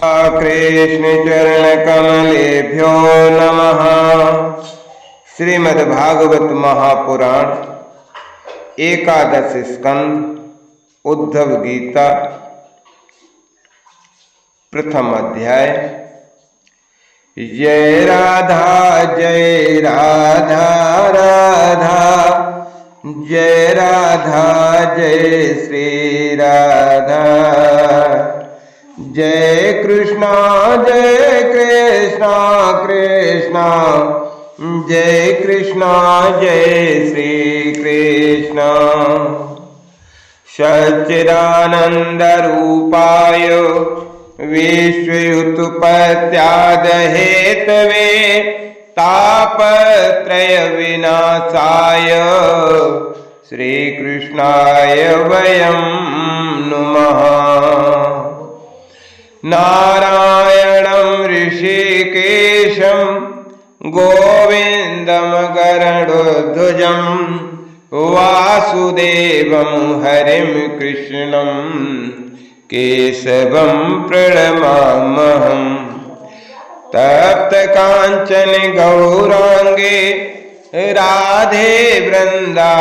कृष्ण चरण कमलेभ्यो नमः। श्रीमद्भागवत महापुराण एकादश स्कंद उद्धव गीता प्रथम अध्याय। जय राधा राधा जय राधा जय श्री राधा। जय कृष्णा कृष्णा जय कृष्णा जय श्री कृष्ण। सच्चिदानंद रूपाय विश्वयुतपत्याद हेतवे तापत्रय विनाशाय श्रीकृष्णाय वयं नुमः। नारायणं ऋषिकेशं गोविन्दं गरुडध्वजं वासुदेवं हरिं कृष्णं केशवं प्रणमाम्यहम्। तप्त कांचन गौरांगे राधे वृंदावनेश्वरी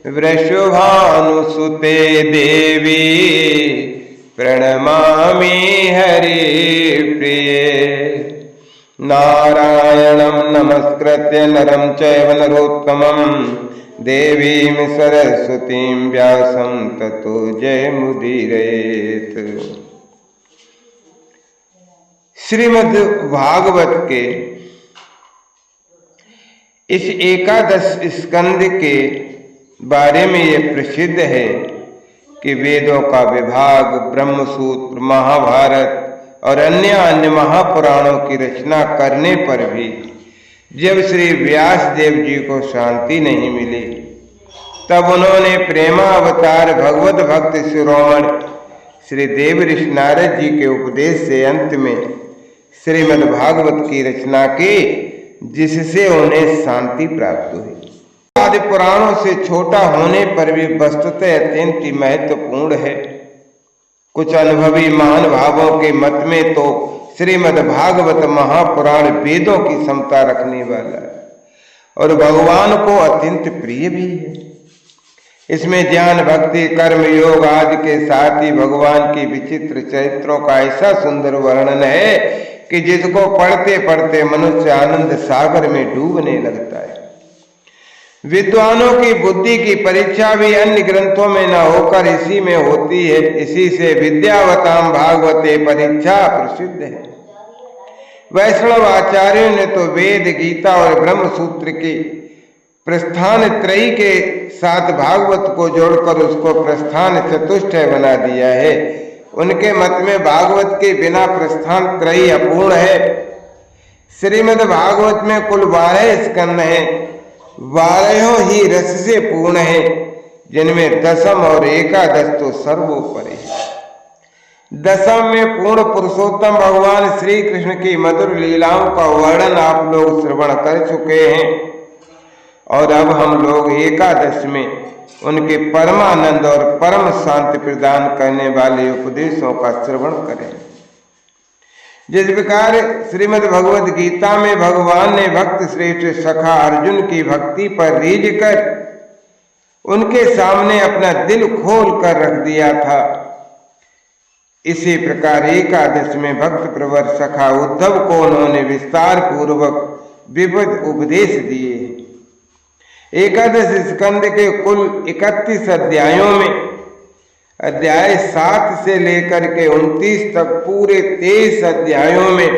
वृषभानुसुते देवी प्रणमामि हरिप्रिये। नारायणं नमस्कृत्य नरं चैव नरोत्तमं देवीं सरस्वतीं व्यासं ततो जयमुदीरयेत्। श्रीमद् भागवत के इस एकादश स्कंद के बारे में ये प्रसिद्ध है कि वेदों का विभाग, ब्रह्मसूत्र, महाभारत और अन्य महापुराणों की रचना करने पर भी जब श्री व्यास देव जी को शांति नहीं मिली, तब उन्होंने प्रेमावतार भगवत भक्त शिरोमणि श्री देव ऋषि नारद जी के उपदेश से अंत में श्रीमद् भागवत की रचना की, जिससे उन्हें शांति प्राप्त हुई। आदि पुराणों से छोटा होने पर भी वस्तुतः अत्यंत महत्वपूर्ण है। कुछ अनुभवी महानुभावों के मत में तो श्रीमद् भागवत महापुराण वेदों की क्षमता रखने वाला है और भगवान को अत्यंत प्रिय भी है। इसमें ज्ञान, भक्ति, कर्म योग आदि के साथ ही भगवान की विचित्र चरित्रों का ऐसा सुंदर वर्णन है कि जिसको पढ़ते पढ़ते मनुष्य आनंद सागर में डूबने लगता है। विद्वानों की बुद्धि की परीक्षा भी अन्य ग्रंथों में न होकर इसी में होती है। इसी से विद्यावताम भागवते परीक्षा प्रसिद्ध है। वैष्णव आचार्यों ने तो वेद, गीता और ब्रह्म सूत्र की प्रस्थान त्रयी के साथ भागवत को जोड़कर उसको प्रस्थान चतुष्टय बना दिया है। उनके मत में भागवत के बिना प्रस्थान त्रयी अपूर्ण है। श्रीमद् भागवत में कुल 12 स्कंद हैं, 12 ही रस से पूर्ण है, जिनमें दशम और एकादश तो सर्वोपरि है। दशम में पूर्ण पुरुषोत्तम भगवान श्री कृष्ण की मधुर लीलाओं का वर्णन आप लोग श्रवण कर चुके हैं और अब हम लोग एकादश में उनके परमानंद और परम शांति प्रदान करने वाले उपदेशों का श्रवण करें। जिस प्रकार श्रीमद् भगवद गीता में भगवान ने भक्त श्रेष्ठ सखा अर्जुन की भक्ति पर रीझ कर उनके सामने अपना दिल खोल कर रख दिया था, इसी प्रकार एकादश में भक्त प्रवर सखा उद्धव को उन्होंने विस्तार पूर्वक विविध उपदेश दिए। एकादश स्कंद के कुल 31 अध्यायों में अध्याय 7 से लेकर के 29 तक पूरे 23 अध्यायों में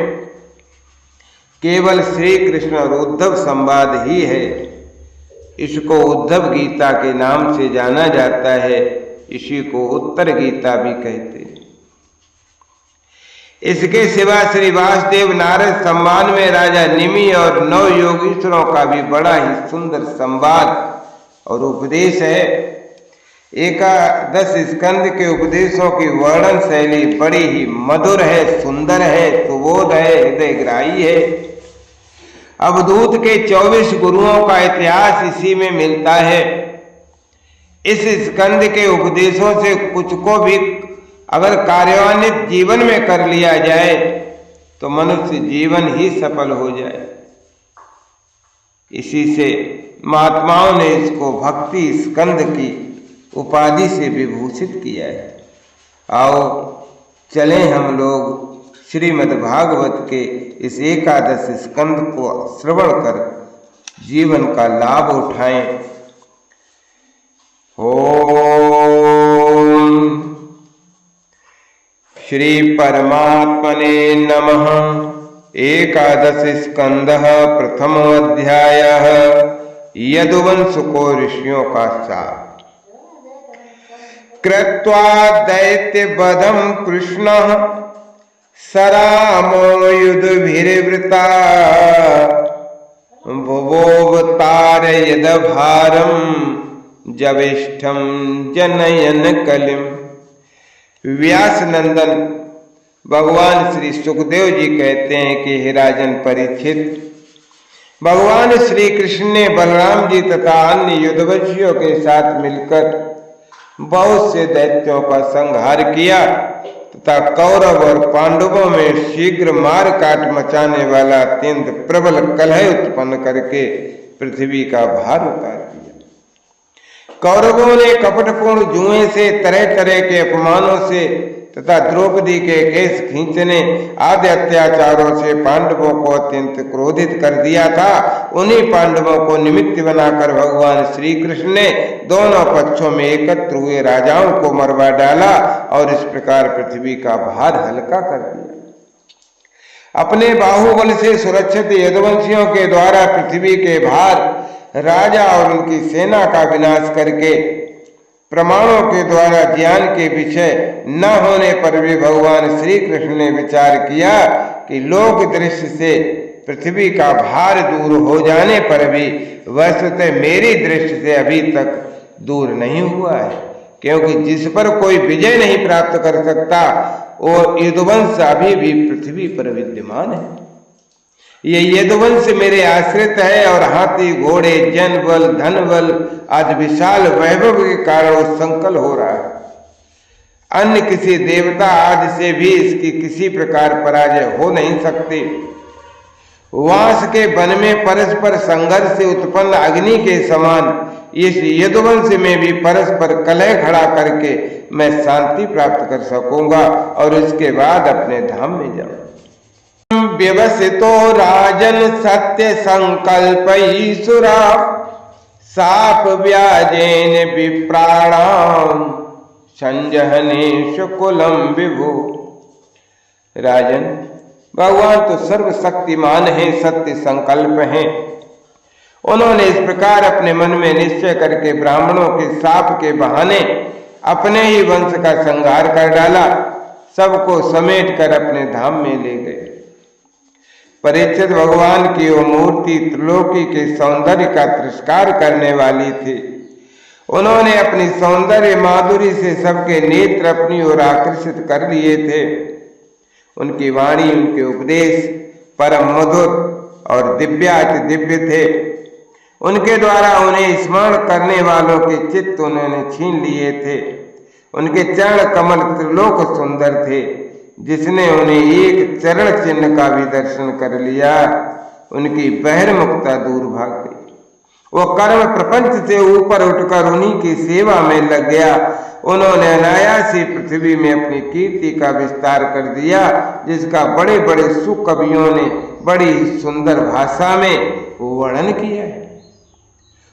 केवल श्री कृष्ण और उद्धव संवाद ही है। इसको उद्धव गीता के नाम से जाना जाता है। इसी को उत्तर गीता भी कहते हैं। इसके सिवा श्री वासुदेव नारद संवाद में राजा निमि और 9 योगीश्वरों का भी बड़ा ही सुंदर संवाद और उपदेश है। एकादश स्कंद के उपदेशों की वर्णन शैली बड़ी ही मधुर है, सुंदर है, सुबोध है, हृदयग्राही है। अवधूत के 24 गुरुओं का इतिहास इसी में मिलता है। इस स्कंद के उपदेशों से कुछ को भी अगर कार्यान्वित जीवन में कर लिया जाए तो मनुष्य जीवन ही सफल हो जाए। इसी से महात्माओं ने इसको भक्ति स्कंद की उपाधि से विभूषित किया है। आओ चलें हम लोग श्रीमद् भागवत के इस एकादश स्कंद को श्रवण कर जीवन का लाभ उठाएं। ओम श्री परमात्मने नमः। एकादश स्कंदः प्रथमो अध्यायः। यदुवंश को ऋषियों का सार। कृत्वा दैत्यवधं कृष्णः सरामो युधभिर्वृता भुवोऽवतारयदभारं जविष्ठं जनयन कलिम। व्यास नंदन भगवान श्री सुखदेव जी कहते हैं कि हे राजन परीक्षित, भगवान श्री कृष्ण ने बलराम जी तथा अन्य युद्धवंशियों के साथ मिलकर बहुत से दैत्यों का संहार किया तथा कौरव और पांडवों में शीघ्र मार काट मचाने वाला अत्यंत प्रबल कलह उत्पन्न करके पृथ्वी का भार उतार दिया। कौरवों ने कपटपूर्ण जुए से तरह तरह के अपमानों से तथा द्रौपदी के केस खींचने आदि अत्याचारों से पांडवों को अत्यंत क्रोधित कर दिया था। उन्हीं पांडवों को निमित्त बनाकर भगवान श्री कृष्ण ने दोनों पक्षों में एकत्र हुए राजाओं को मरवा डाला और इस प्रकार पृथ्वी का भार हल्का कर दिया। अपने बाहुबल से सुरक्षित यदुवंशियों के द्वारा पृथ्वी के भार राजा और उनकी सेना का विनाश करके प्रमाणों के द्वारा ज्ञान के विषय न होने पर भी भगवान श्री कृष्ण ने विचार किया कि लोक दृष्टि से पृथ्वी का भार दूर हो जाने पर भी वस्तुतः मेरी दृष्टि से अभी तक दूर नहीं हुआ है, क्योंकि जिस पर कोई विजय नहीं प्राप्त कर सकता वो यदुवंश अभी भी पृथ्वी पर विद्यमान है। ये यदुवंश मेरे आश्रित है और हाथी घोड़े जन बल धन बल आदि विशाल वैभव के कारण वो संकल हो रहा है। अन्य किसी देवता आदि से भी इसकी किसी प्रकार पराजय हो नहीं सकती। वास के वन में परस्पर संघर्ष से उत्पन्न अग्नि के समान इस यदुवंश में भी परस्पर कलह खड़ा करके मैं शांति प्राप्त कर सकूंगा और इसके बाद अपने धाम में जाऊं। व्यवसितो राजन सत्य संकल्प ईश्वरा साप व्याजेन विप्राणाम संजहने शुकुलम विभु। राजन, भगवान तो सर्वशक्तिमान है, सत्य संकल्प हैं। उन्होंने इस प्रकार अपने मन में निश्चय करके ब्राह्मणों के शाप के बहाने अपने ही वंश का संहार कर डाला, सबको समेट कर अपने धाम में ले गए। परीक्षित, भगवान की वो मूर्ति त्रिलोकी के सौंदर्य का तिरस्कार करने वाली थी। उन्होंने अपनी सौंदर्य माधुरी से सबके नेत्र अपनी ओर आकर्षित कर लिए थे। उनकी वाणी, उनके उपदेश परम मधुर और दिव्याति दिव्य थे। उनके द्वारा उन्हें स्मरण करने वालों के चित्त उन्होंने छीन लिए थे। उनके चरण कमल त्रिलोक सुंदर थे। जिसने उन्हें एक चरण चिन्ह का भी दर्शन कर लिया, उनकी बहिर्मुखता दूर भाग गई। वो कर्म प्रपंच से ऊपर उठकर उन्हीं की सेवा में लग गया। उन्होंने अनायास ही पृथ्वी में अपनी कीर्ति का विस्तार कर दिया, जिसका बड़े बड़े सुकवियों ने बड़ी सुंदर भाषा में वर्णन किया है।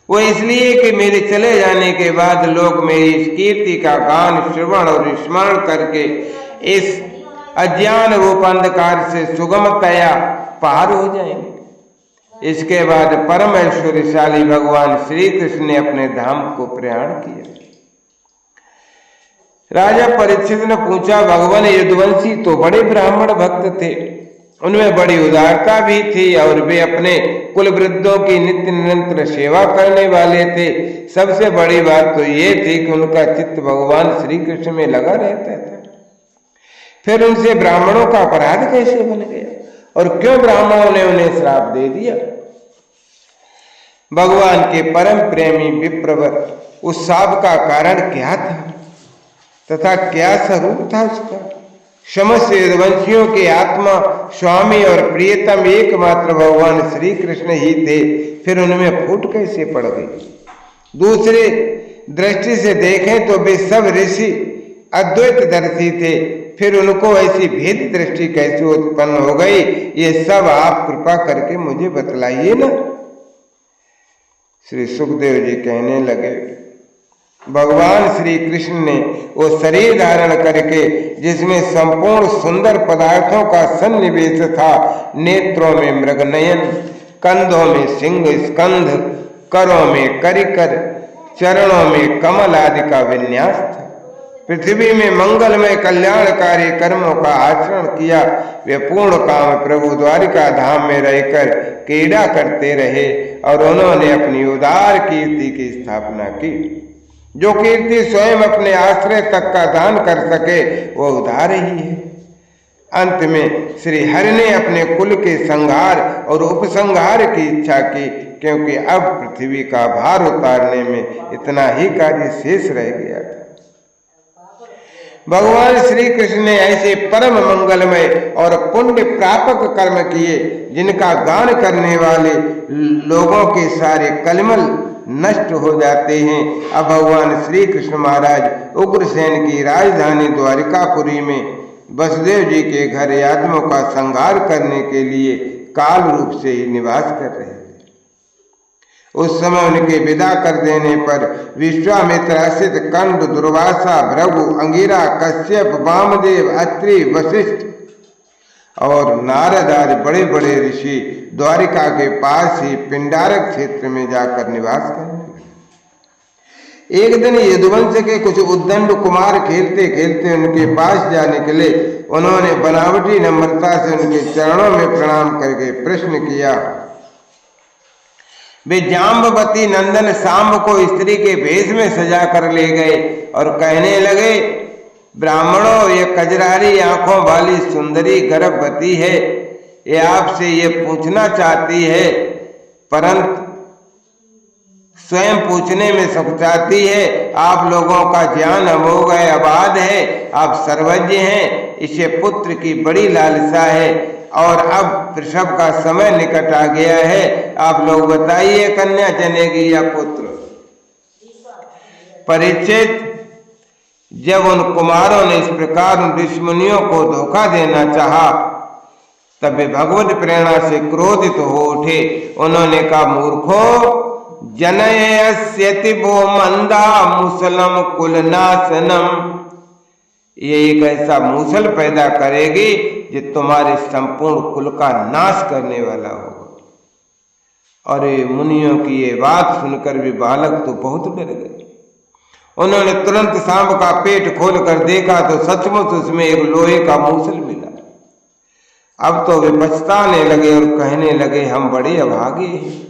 वो इसलिए कि मेरे चले जाने के बाद लोग मेरी इस कीर्ति का गान श्रवण और स्मरण करके इस अज्ञान रूप अंधकार से सुगमतया पार हो जाएंगे। इसके बाद परम ऐश्वर्यशाली भगवान श्री कृष्ण ने अपने धाम को प्रयाण किया। राजा परीक्षित ने पूछा, भगवान यदुवंशी तो बड़े ब्राह्मण भक्त थे, उनमें बड़ी उदारता भी थी और वे अपने कुल वृद्धों की नित्य निरंतर सेवा करने वाले थे। सबसे बड़ी बात तो ये थी कि उनका चित्त भगवान श्री कृष्ण में लगा रहता था। फिर उनसे ब्राह्मणों का अपराध कैसे बन गया और क्यों ब्राह्मणों ने उन्हें श्राप दे दिया? भगवान के परम प्रेमी विप्रवर उस शाप का कारण क्या था? तथा क्या स्वरूप था उसका। समस्त वेदवंशियों के आत्मा, स्वामी और प्रियतम एकमात्र भगवान श्री कृष्ण ही थे, फिर उनमें फूट कैसे पड़ गई। दूसरे दृष्टि से देखें तो वे सब ऋषि अद्वैत दर्शी थे, फिर उनको ऐसी भेद दृष्टि कैसे उत्पन्न हो गई, ये सब आप कृपा करके मुझे बतलाइए ना। श्री सुखदेव जी कहने लगे, भगवान श्री कृष्ण ने वो शरीर धारण करके जिसमें संपूर्ण सुंदर पदार्थों का सन्निवेश था, नेत्रों में मृगनयन, कंधों में सिंह स्कंध, करों में करिकर, चरणों में कमल आदि का विन्यास था। पृथ्वी में मंगलमय कल्याणकारी कर्मों का आचरण किया। वे पूर्ण काम प्रभु द्वारिका धाम में रहकर क्रीड़ा करते रहे और उन्होंने अपनी उदार कीर्ति की स्थापना की। जो कीर्ति स्वयं अपने आश्रय तक का दान कर सके वो उदार ही है। अंत में श्री हरि ने अपने कुल के संहार और उपसंहार की इच्छा की, क्योंकि अब पृथ्वी का भार उतारने में इतना ही कार्य शेष रह गया था। भगवान श्री कृष्ण ने ऐसे परम मंगलमय और पुण्य प्रापक कर्म किए जिनका गान करने वाले लोगों के सारे कलमल नष्ट हो जाते हैं। अब भगवान श्री कृष्ण महाराज उग्रसेन की राजधानी द्वारिकापुरी में वसुदेव जी के घर यादवों का संहार करने के लिए काल रूप से ही निवास कर रहे थे। उस समय उनके विदा कर देने पर विश्वामित्र, असित, कंद, दुर्वासा, भृगु, अंगिरा, कश्यप, वामदेव, अत्रि, वशिष्ठ और नारद आदि बड़े बड़े ऋषि द्वारिका के पास ही पिंडारक क्षेत्र में जाकर निवास करने लगे। एक दिन यदुवंश के कुछ उद्दंड कुमार खेलते खेलते उनके पास जा निकले। उन्होंने बनावटी नम्रता से उनके चरणों में प्रणाम करके प्रश्न किया। वे जाम्बवती नंदन शाम को स्त्री के भेष में सजा कर ले गए और कहने लगे, ब्राह्मणों, ये कजरारी आंखों वाली सुंदरी गर्भवती है। ये आपसे ये पूछना चाहती है, परंतु स्वयं पूछने में सकुचाती है। आप लोगों का ज्ञान अमोघ है, अबाध है, आप सर्वज्ञ हैं। इसे पुत्र की बड़ी लालसा है और अब प्रसव का समय निकट आ गया है। आप लोग बताइए, कन्या जनेगी या पुत्र? परीक्षित, जब उन कुमारों ने इस प्रकार ऋषि मुनियों को धोखा देना चाहा, तब वे भगवत प्रेरणा से क्रोधित हो उठे। उन्होंने कहा, मूर्खो, जनयस्यति वो मंदा मुसलम कुलनाशनम। ये एक ऐसा मूसल पैदा करेगी जो तुम्हारे संपूर्ण कुल का नाश करने वाला होगा। और ये मुनियों की ये बात सुनकर भी बालक तो बहुत डर गए। उन्होंने तुरंत सांप का पेट खोल कर देखा तो सचमुच उसमें एक लोहे का मूसल मिला। अब तो वे पछताने लगे और कहने लगे, हम बड़े अभागे हैं।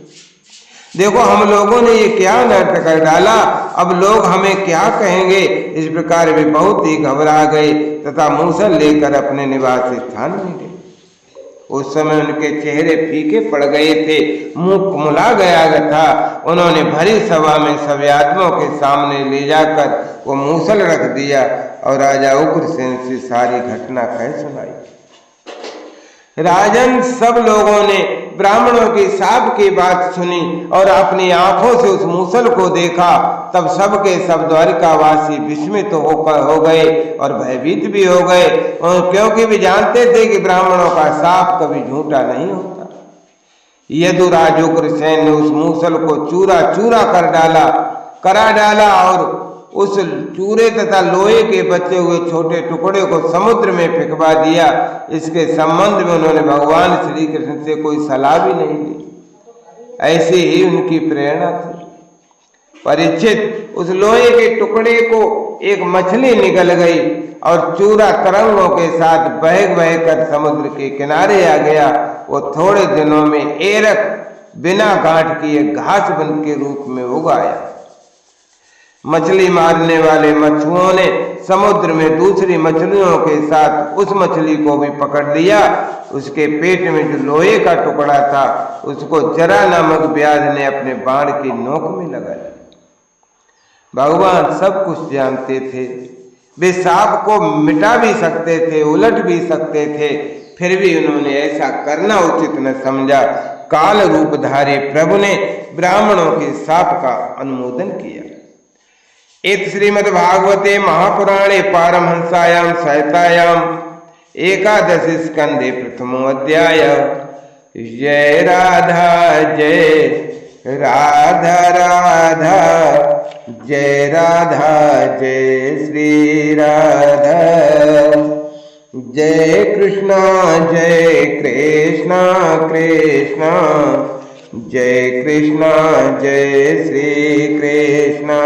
देखो, हम लोगों ने ये क्या नाटक कर डाला, अब लोग हमें क्या कहेंगे। इस प्रकार वे बहुत ही घबरा गए तथा मूसल लेकर अपने निवास स्थान में गए। उस समय उनके चेहरे फीके पड़ गए थे, मुंह कुमला गया था। उन्होंने भरी सभा में सब आदमियों के सामने ले जाकर वो मूसल रख दिया और राजा उग्रसेन से सारी घटना कह सुनाई। राजन, सब लोगों ने ब्राह्मणों की साप की बात सुनी और अपनी आंखों से उस मूसल को देखा। तब सब के सब द्वारिकावासी विस्मित हो गए और भयभीत भी हो गए, क्योंकि वे जानते थे कि ब्राह्मणों का साप कभी झूठा नहीं होता। यदुराज उग्रसेन ने उस मूसल को चूरा चूरा करा डाला और उस चूरे तथा लोहे के बचे हुए छोटे टुकड़े को समुद्र में फेंकवा दिया। इसके संबंध में उन्होंने भगवान श्री कृष्ण से कोई सलाह भी नहीं ली। ऐसी ही उनकी प्रेरणा थी। परीक्षित, उस लोहे के टुकड़े को एक मछली निगल गई और चूरा तरंगों के साथ बह कर समुद्र के किनारे आ गया। वो थोड़े दिनों में एरक बिना गांठ किए घास बन के रूप में उगाया। मछली मारने वाले मछुओं ने समुद्र में दूसरी मछलियों के साथ उस मछली को भी पकड़ लिया। उसके पेट में जो लोहे का टुकड़ा था उसको जरा नामक व्याध ने अपने बाण की नोक में लगा लिया। भगवान सब कुछ जानते थे वे शाप को मिटा भी सकते थे, उलट भी सकते थे, फिर भी उन्होंने ऐसा करना उचित न समझा। काल रूपधारी प्रभु ने ब्राह्मणों के शाप का अनुमोदन किया। इत श्रीमद्भागवते महापुराणे पारमहंसायां संहितायां एकादश स्कंदे प्रथमो अध्याय। जय राधा जय राधा राधा, जय राधा जय श्री राधा, जय कृष्णा कृष्णा जय कृष्णा जय श्री कृष्णा।